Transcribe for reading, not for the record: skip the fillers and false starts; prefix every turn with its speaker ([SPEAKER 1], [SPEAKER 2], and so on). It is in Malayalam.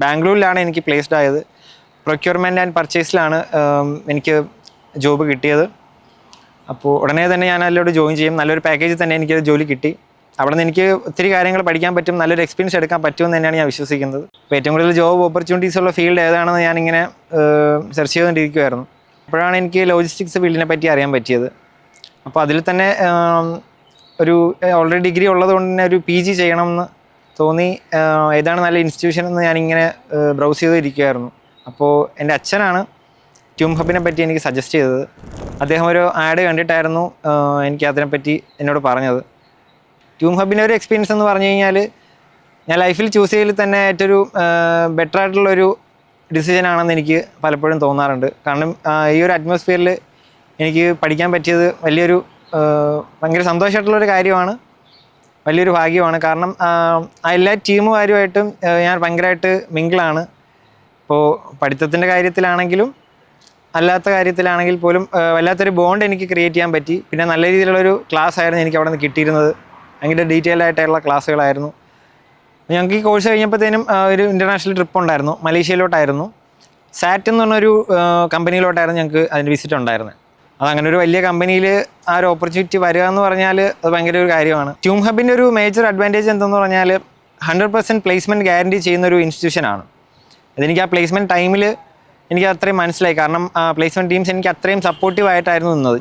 [SPEAKER 1] ബാംഗ്ലൂരിലാണ് എനിക്ക് പ്ലേസ്ഡ് ആയത്. പ്രൊക്യൂർമെൻറ്റ് ആൻഡ് പർച്ചേസിലാണ് എനിക്ക് ജോബ് കിട്ടിയത്. അപ്പോൾ ഉടനെ തന്നെ ഞാൻ അതിലോട്ട് ജോയിൻ ചെയ്യും. നല്ലൊരു പാക്കേജിൽ തന്നെ എനിക്ക് ജോലി കിട്ടി. അവിടെ നിന്ന് എനിക്ക് ഒത്തിരി കാര്യങ്ങൾ പഠിക്കാൻ പറ്റും, നല്ലൊരു എക്സ്പീരിയൻസ് എടുക്കാൻ പറ്റുമെന്ന് തന്നെയാണ് ഞാൻ വിശ്വസിക്കുന്നത്. അപ്പോൾ ഏറ്റവും കൂടുതൽ ജോബ് ഓപ്പർച്യൂണിറ്റീസ് ഉള്ള ഫീൽഡ് ഏതാണെന്ന് ഞാനിങ്ങനെ സെർച്ച് ചെയ്തുകൊണ്ടിരിക്കുമായിരുന്നു. അപ്പോഴാണ് എനിക്ക് ലോജിസ്റ്റിക്സ് ഫീൽഡിനെ പറ്റി അറിയാൻ പറ്റിയത്. അപ്പോൾ അതിൽ തന്നെ ഒരു ഓൾറെഡി ഡിഗ്രി ഉള്ളതുകൊണ്ട് തന്നെ ഒരു PG ചെയ്യണമെന്ന് തോന്നി. ഏതാണ് നല്ല ഇൻസ്റ്റിറ്റ്യൂഷൻ എന്ന് ഞാനിങ്ങനെ ബ്രൗസ് ചെയ്തിരിക്കുമായിരുന്നു. അപ്പോൾ എൻ്റെ അച്ഛനാണ് ട്യൂം ഹബിനെ പറ്റി എനിക്ക് സജസ്റ്റ് ചെയ്തത്. അദ്ദേഹം ഒരു ആഡ് കണ്ടിട്ടായിരുന്നു എനിക്ക് അതിനെപ്പറ്റി എന്നോട് പറഞ്ഞത്. ട്യൂം ഹബിൻ്റെ ഒരു എക്സ്പീരിയൻസ് എന്ന് പറഞ്ഞു കഴിഞ്ഞാൽ ഞാൻ ലൈഫിൽ ചൂസ് ചെയ്തതിൽ തന്നെ ഏറ്റവും ബെറ്റർ ആയിട്ടുള്ളൊരു ഡിസിഷനാണെന്ന് എനിക്ക് പലപ്പോഴും തോന്നാറുണ്ട്. കാരണം ഈ ഒരു അറ്റ്മോസ്ഫിയറിൽ എനിക്ക് പഠിക്കാൻ പറ്റിയത് ഭയങ്കര സന്തോഷമായിട്ടുള്ളൊരു കാര്യമാണ്, വലിയൊരു ഭാഗ്യമാണ്. കാരണം എല്ലാ ടീമുകാരുമായിട്ടും ഞാൻ ഭയങ്കരമായിട്ട് മിങ്കിളാണ്. ഇപ്പോൾ പഠിത്തത്തിൻ്റെ കാര്യത്തിലാണെങ്കിലും അല്ലാത്ത കാര്യത്തിലാണെങ്കിൽ പോലും വല്ലാത്തൊരു ബോണ്ട് എനിക്ക് ക്രിയേറ്റ് ചെയ്യാൻ പറ്റി. പിന്നെ നല്ല രീതിയിലുള്ളൊരു ക്ലാസ് ആയിരുന്നു എനിക്ക് അവിടെ നിന്ന് കിട്ടിയിരുന്നത്. ഭയങ്കര ഡീറ്റെയിൽഡ് ആയിട്ടുള്ള ക്ലാസ്സുകളായിരുന്നു. ഞങ്ങൾക്ക് ഈ കോഴ്സ് കഴിഞ്ഞപ്പോഴത്തേനും ഒരു ഇൻ്റർനാഷണൽ ട്രിപ്പ് ഉണ്ടായിരുന്നു, മലേഷ്യയിലോട്ടായിരുന്നു. സാറ്റ് എന്ന് പറഞ്ഞൊരു കമ്പനിയിലോട്ടായിരുന്നു ഞങ്ങൾക്ക് അതിൻ്റെ വിസിറ്റ് ഉണ്ടായിരുന്നത്. അതങ്ങനെ ഒരു വലിയ കമ്പനിയിൽ ആ ഒരു ഓപ്പർച്യൂണിറ്റി വരിക എന്ന് പറഞ്ഞാൽ അത് ഭയങ്കര ഒരു കാര്യമാണ്. ട്യൂം ഹബിൻ്റെ ഒരു മേജർ അഡ്വാൻറ്റേജ് എന്തെന്ന് പറഞ്ഞാൽ 100% പ്ലേസ്മെൻറ്റ് ഗ്യാരണ്ടി ചെയ്യുന്നൊരു ഇൻസ്റ്റിറ്റ്യൂഷനാണ്. അതെനിക്ക് ആ പ്ലേസ്മെൻറ്റ് ടൈമിൽ എനിക്ക് അത്രയും മനസ്സിലായി. കാരണം പ്ലേസ്മെൻറ്റ് ടീംസ് എനിക്ക് അത്രയും സപ്പോർട്ടീവ് ആയിട്ടായിരുന്നു നിന്നത്.